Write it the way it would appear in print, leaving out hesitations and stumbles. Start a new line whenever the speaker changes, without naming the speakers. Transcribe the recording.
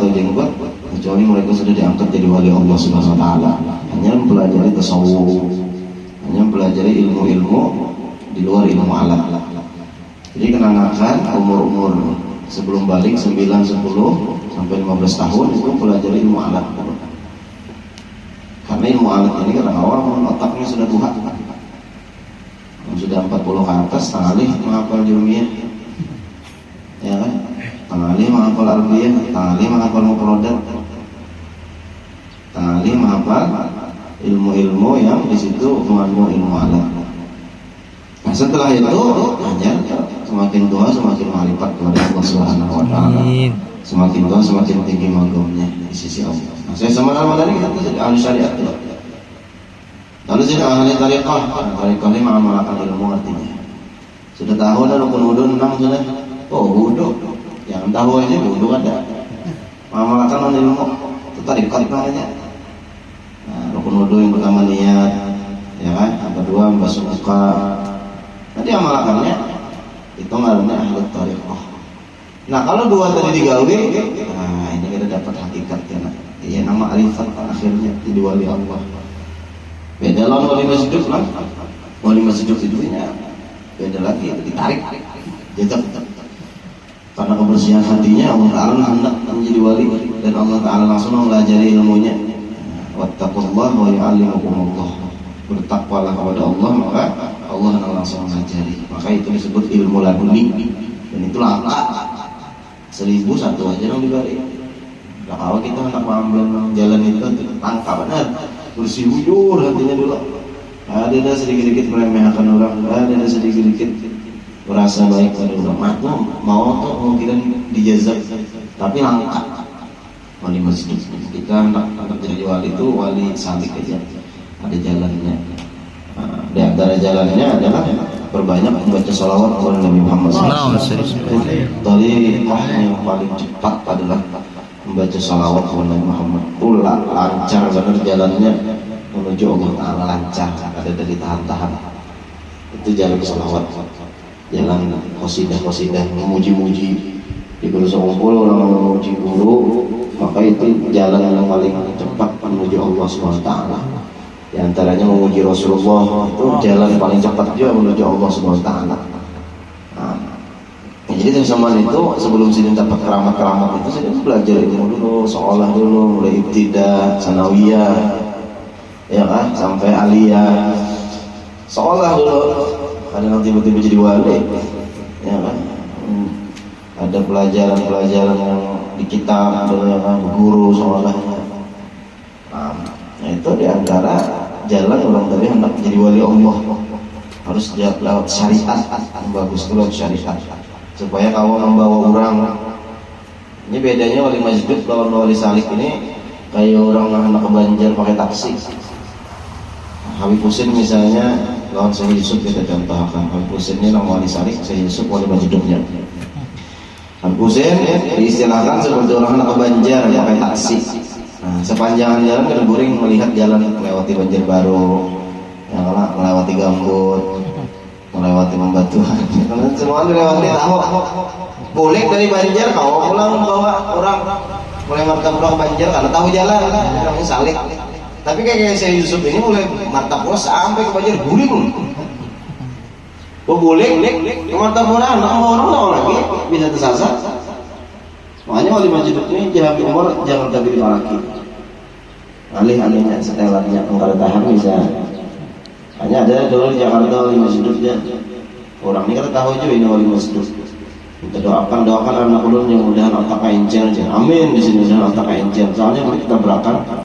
atau jenggot, kecuali mereka sudah diangkat jadi wali Allah Subhanahu wa taala. Hanya mempelajari tasawuf, hanya mempelajari ilmu-ilmu di luar ilmu alam. Jadi kenanakan umur-umur sebelum balik 9, 10 sampai 15 tahun itu pelajari ilmu alat. Karena ilmu alat ini karena awal otaknya sudah tua, sudah 40 ke atas, tangalih menghafal jurumiyah, ya kan? Tangalih menghafal arbiyah, tangalih menghafal mufradat, tangalih menghafal ilmu-ilmu yang di situ mengandung ilmu alat. Nah setelah itu hanya semakin tua semakin ma'rifat kepada Allah Subhanahu wa taala. Semakin tua semakin tinggi makomnya di sisi Allah. Nah, saya sama tadi kita jadi ahli syariat. Lalu jadi ahli tariqah. Tariqah ini mengamalkan ilmu artinya. Sudah tahu dah rukun wudu 6 sudah. Oh wudu. Yang tahu aja wudu ada. Mengamalkan ilmu itu tariqah namanya. Nah, rukun wudu yang pertama niat, ya kan? Yang kedua membasuh muka. Nanti amalkannya itu ngaruhnya ahli tariqah. Nah kalau dua tadi digawe, nah ini kita dapat hakikatnya. Iya nama arifat akhirnya jadi wali Allah. Beda lah wali masjid lah. Wali masjid itu ya beda lagi, ditarik, jatuh. Karena kebersihan hatinya Allah Taala hendak menjadi wali dan Allah Taala langsung mempelajari ilmunya. Wattaqullah wa yu'allimukumullah. Bertakwalah kepada Allah maka Allah langsung mengajari. Maka itu disebut ilmu laduni dan itu langka. 1001 aja yang dibalik. Nah kalau kita hendak mengambil jalan itu tangkap benar, bersih bujur hatinya dulu. Ada sedikit-sedikit meremehkan orang, ada sedikit-sedikit merasa baik pada orang. Mau tuh mungkin dijazab, tapi langka. Wali masjid kita hendak jadi wali itu wali salik aja. Ada jalannya. Nah, di antara jalannya adalah berbanyak membaca salawat kepada Nabi Muhammad SAW. Tariqah yang paling cepat adalah membaca salawat kepada Nabi Muhammad. Pula lancar benar jalannya menuju Allah Taala, lancar, ada dari tahan-tahan. Itu jalan salawat, jalan qasidah-qasidah memuji-muji. Di guru sekumpul orang memuji guru, maka itu jalan yang paling cepat menuju Allah SWT. Di antaranya memuji Rasulullah itu jalan paling cepat juga menuju Allah Subhanahu wa taala. Nah, jadi zaman itu sebelum sini dapat keramat-keramat itu saya belajar ilmu dulu, sekolah dulu, mulai ibtidah, sanawiyah, ya kan, sampai aliyah. Sekolah dulu, kadang tiba-tiba jadi wali, ya kan. Ada pelajaran-pelajaran yang di kitab, ya kan, guru sekolahnya. Nah, itu diantara jalan orang tadi hendak menjadi wali Allah harus lewat syariat yang bagus, lewat syariat supaya kamu membawa orang. Ini bedanya wali masjid lawan wali salik ini kayak orang hendak ke Banjar pakai taksi. Habib Husin misalnya lawan Syekh Yusuf kita contohkan. Habib Husin ini nama wali salik, Syekh Yusuf wali masjidnya. Habib Husin diistilahkan seperti orang hendak ke Banjar pakai taksi. Nah, sepanjang jalan kan guring melihat jalan melewati Banjarbaru, yang melewati Gambut, melewati Pembatuan. Semua dilewati tahu. Boleh dari Banjar kau pulang bawa orang mulai martab pulang Banjar karena tahu jalan, orangnya salik. Tapi kayak saya Yusuf ini mulai martab pulang sampai ke Banjar guring. Oh boleh ke martab pulang, orang tahu lagi bisa tersasar. Makanya wali masjid ini jahat umur jangan tabir lagi. Alih-alihnya setelannya engkau tahan bisa. Hanya ada dulu di Jakarta wali masjidnya. Orang ini kan tahu juga ini wali masjid. Kita doakan anak ulun yang mudah otak encel aja. Amin di sini otak encel. Soalnya kita berakan